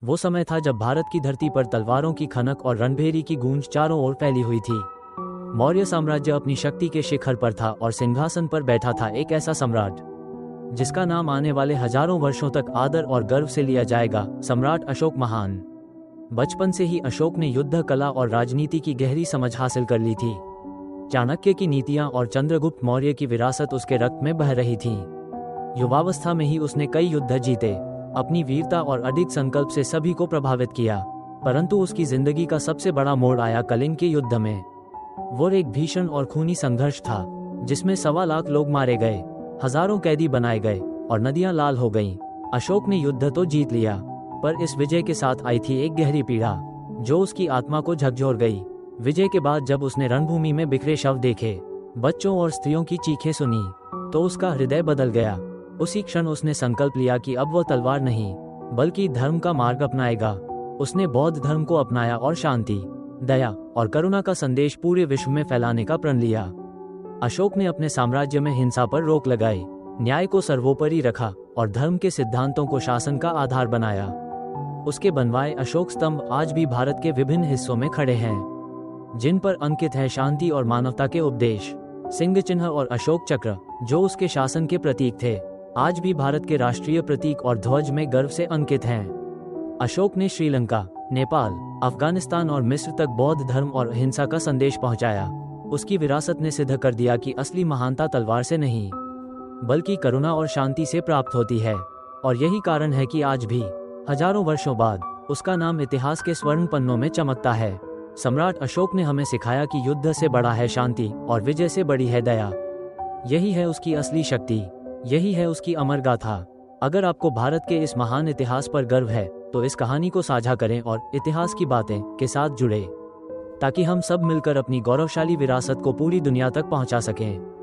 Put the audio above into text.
वो समय था जब भारत की धरती पर तलवारों की खनक और रणभेरी की गूंज चारों ओर फैली हुई थी। मौर्य साम्राज्य अपनी शक्ति के शिखर पर था और सिंहासन पर बैठा था एक ऐसा सम्राट जिसका नाम आने वाले हजारों वर्षों तक आदर और गर्व से लिया जाएगा, सम्राट अशोक महान। बचपन से ही अशोक ने युद्ध कला और राजनीति की गहरी समझ हासिल कर ली थी। चाणक्य की नीतियां और चंद्रगुप्त मौर्य की विरासत उसके रक्त में बह रही थी। युवावस्था में ही उसने कई युद्ध जीते, अपनी वीरता और अडिग संकल्प से सभी को प्रभावित किया। परंतु उसकी जिंदगी का सबसे बड़ा मोड़ आया कलिंग के युद्ध में। वो एक भीषण और खूनी संघर्ष था जिसमें 1.25 लाख लोग मारे गए, हजारों कैदी बनाए गए और नदियां लाल हो गईं। अशोक ने युद्ध तो जीत लिया, पर इस विजय के साथ आई थी एक गहरी पीड़ा जो उसकी आत्मा को झकझोर गई। विजय के बाद जब उसने रणभूमि में बिखरे शव देखे, बच्चों और स्त्रियों की चीखें सुनी, तो उसका हृदय बदल गया। उसी क्षण उसने संकल्प लिया कि अब वह तलवार नहीं बल्कि धर्म का मार्ग अपनाएगा। उसने बौद्ध धर्म को अपनाया और शांति, दया और करुणा का संदेश पूरे विश्व में फैलाने का प्रण लिया। अशोक ने अपने साम्राज्य में हिंसा पर रोक लगाई, न्याय को सर्वोपरि रखा और धर्म के सिद्धांतों को शासन का आधार बनाया। उसके बनवाए अशोक स्तंभ आज भी भारत के विभिन्न हिस्सों में खड़े हैं, जिन पर अंकित है शांति और मानवता के उपदेश। सिंह चिन्ह और अशोक चक्र जो उसके शासन के प्रतीक थे, आज भी भारत के राष्ट्रीय प्रतीक और ध्वज में गर्व से अंकित हैं। अशोक ने श्रीलंका, नेपाल, अफगानिस्तान और मिस्र तक बौद्ध धर्म और अहिंसा का संदेश पहुंचाया। उसकी विरासत ने सिद्ध कर दिया कि असली महानता तलवार से नहीं बल्कि करुणा और शांति से प्राप्त होती है। और यही कारण है कि आज भी हजारों वर्षों बाद उसका नाम इतिहास के स्वर्ण पन्नों में चमकता है। सम्राट अशोक ने हमें सिखाया कि युद्ध से बड़ा है शांति और विजय से बड़ी है दया। यही है उसकी असली शक्ति, यही है उसकी अमर गाथा। अगर आपको भारत के इस महान इतिहास पर गर्व है तो इस कहानी को साझा करें और इतिहास की बातें के साथ जुड़े, ताकि हम सब मिलकर अपनी गौरवशाली विरासत को पूरी दुनिया तक पहुंचा सकें।